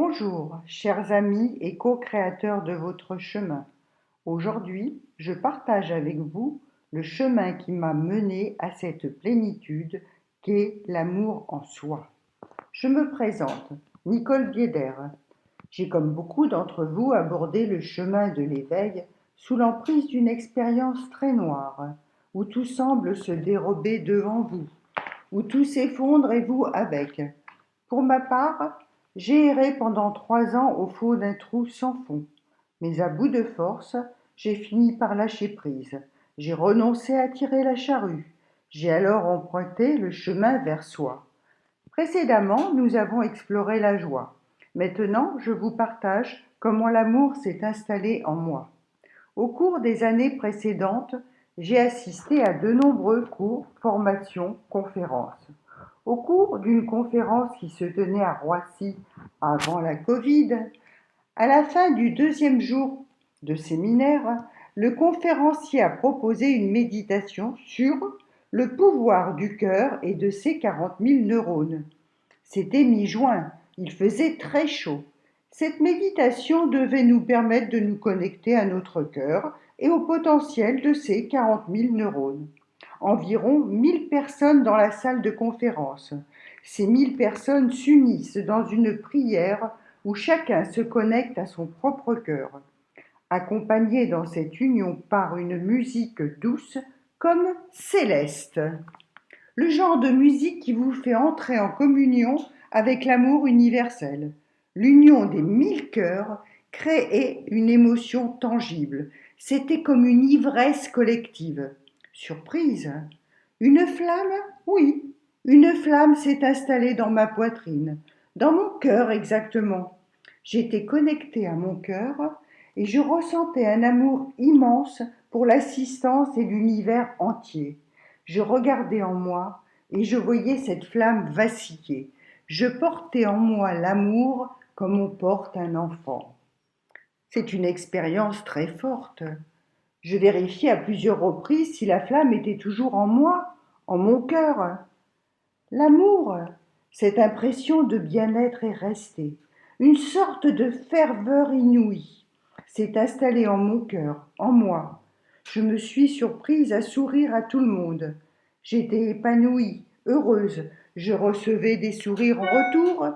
Bonjour, chers amis et co-créateurs de votre chemin. Aujourd'hui, je partage avec vous le chemin qui m'a mené à cette plénitude qu'est l'amour en soi. Je me présente, Nicole Bieder. J'ai, comme beaucoup d'entre vous, abordé le chemin de l'éveil sous l'emprise d'une expérience très noire, où tout semble se dérober devant vous, où tout s'effondre et vous avec. Pour ma part, j'ai erré pendant 3 ans au fond d'un trou sans fond, mais à bout de force, j'ai fini par lâcher prise. J'ai renoncé à tirer la charrue. J'ai alors emprunté le chemin vers soi. Précédemment, nous avons exploré la joie. Maintenant, je vous partage comment l'amour s'est installé en moi. Au cours des années précédentes, j'ai assisté à de nombreux cours, formations, conférences. Au cours d'une conférence qui se tenait à Roissy avant la Covid, à la fin du deuxième jour de séminaire, le conférencier a proposé une méditation sur le pouvoir du cœur et de ses 40 000 neurones. C'était mi-juin, il faisait très chaud. Cette méditation devait nous permettre de nous connecter à notre cœur et au potentiel de ces 40 000 neurones. Environ 1000 personnes dans la salle de conférence. Ces 1000 personnes s'unissent dans une prière où chacun se connecte à son propre cœur, accompagné dans cette union par une musique douce comme céleste. Le genre de musique qui vous fait entrer en communion avec l'amour universel. L'union des 1000 cœurs créait une émotion tangible. C'était comme une ivresse collective. Surprise! Une flamme? Oui, une flamme s'est installée dans ma poitrine, dans mon cœur exactement. J'étais connectée à mon cœur et je ressentais un amour immense pour l'assistance et l'univers entier. Je regardais en moi et je voyais cette flamme vaciller. Je portais en moi l'amour comme on porte un enfant. C'est une expérience très forte. Je vérifiais à plusieurs reprises si la flamme était toujours en moi, en mon cœur. L'amour, cette impression de bien-être est restée. Une sorte de ferveur inouïe s'est installée en mon cœur, en moi. Je me suis surprise à sourire à tout le monde. J'étais épanouie, heureuse. Je recevais des sourires en retour,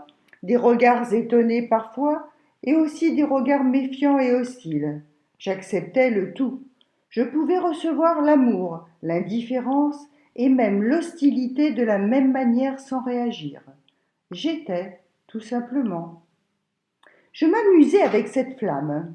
des regards étonnés parfois, et aussi des regards méfiants et hostiles. J'acceptais le tout. Je pouvais recevoir l'amour, l'indifférence et même l'hostilité de la même manière sans réagir. J'étais, tout simplement. Je m'amusais avec cette flamme.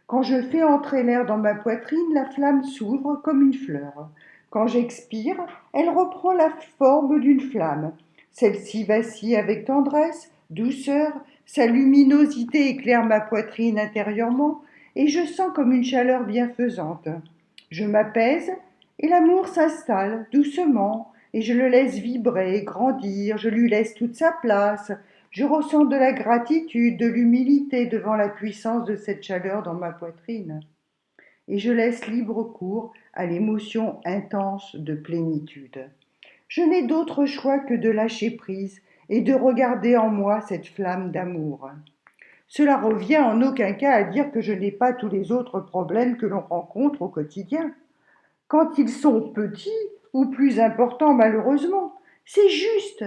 Quand je fais entrer l'air dans ma poitrine, la flamme s'ouvre comme une fleur. Quand j'expire, elle reprend la forme d'une flamme. Celle-ci vacille avec tendresse, douceur, sa luminosité éclaire ma poitrine intérieurement et je sens comme une chaleur bienfaisante. Je m'apaise et l'amour s'installe doucement et je le laisse vibrer, grandir, je lui laisse toute sa place. Je ressens de la gratitude, de l'humilité devant la puissance de cette chaleur dans ma poitrine. Et je laisse libre cours à l'émotion intense de plénitude. Je n'ai d'autre choix que de lâcher prise et de regarder en moi cette flamme d'amour. Cela revient en aucun cas à dire que je n'ai pas tous les autres problèmes que l'on rencontre au quotidien. Quand ils sont petits ou plus importants malheureusement, c'est juste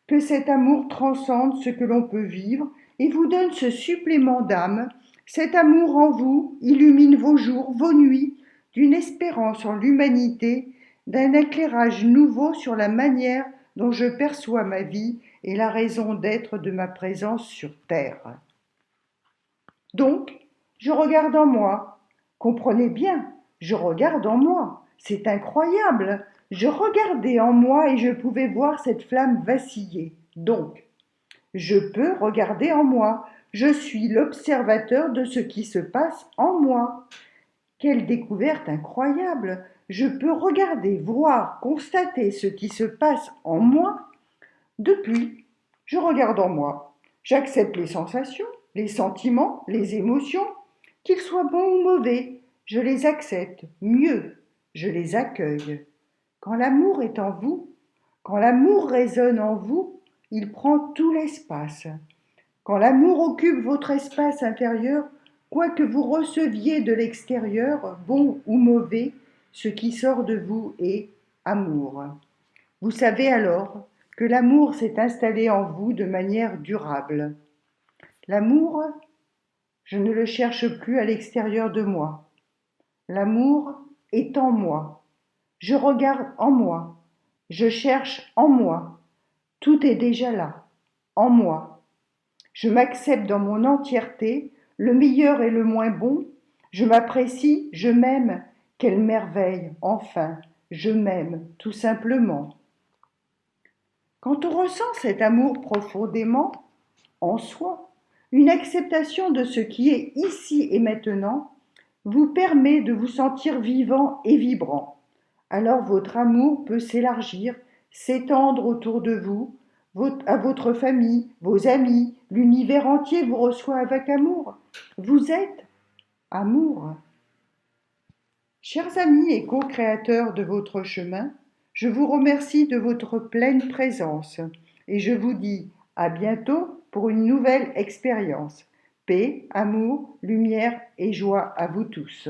que cet amour transcende ce que l'on peut vivre et vous donne ce supplément d'âme. Cet amour en vous illumine vos jours, vos nuits, d'une espérance en l'humanité, d'un éclairage nouveau sur la manière dont je perçois ma vie et la raison d'être de ma présence sur Terre. Donc, je regarde en moi. Comprenez bien, je regarde en moi. C'est incroyable. Je regardais en moi et je pouvais voir cette flamme vaciller. Donc, je peux regarder en moi. Je suis l'observateur de ce qui se passe en moi. Quelle découverte incroyable! Je peux regarder, voir, constater ce qui se passe en moi. Depuis, je regarde en moi. J'accepte les sensations, les sentiments, les émotions, qu'ils soient bons ou mauvais. Je les accepte. Mieux, je les accueille. Quand l'amour est en vous, quand l'amour résonne en vous, il prend tout l'espace. Quand l'amour occupe votre espace intérieur, quoi que vous receviez de l'extérieur, bon ou mauvais, ce qui sort de vous est amour. Vous savez alors que l'amour s'est installé en vous de manière durable. L'amour, je ne le cherche plus à l'extérieur de moi. L'amour est en moi. Je regarde en moi. Je cherche en moi. Tout est déjà là, en moi. Je m'accepte dans mon entièreté, le meilleur et le moins bon. Je m'apprécie, je m'aime. Quelle merveille, enfin, je m'aime, tout simplement. Quand on ressent cet amour profondément, en soi, une acceptation de ce qui est ici et maintenant, vous permet de vous sentir vivant et vibrant. Alors votre amour peut s'élargir, s'étendre autour de vous, à votre famille, vos amis, l'univers entier vous reçoit avec amour. Vous êtes amour. Chers amis et co-créateurs de votre chemin, je vous remercie de votre pleine présence et je vous dis à bientôt pour une nouvelle expérience. Paix, amour, lumière et joie à vous tous.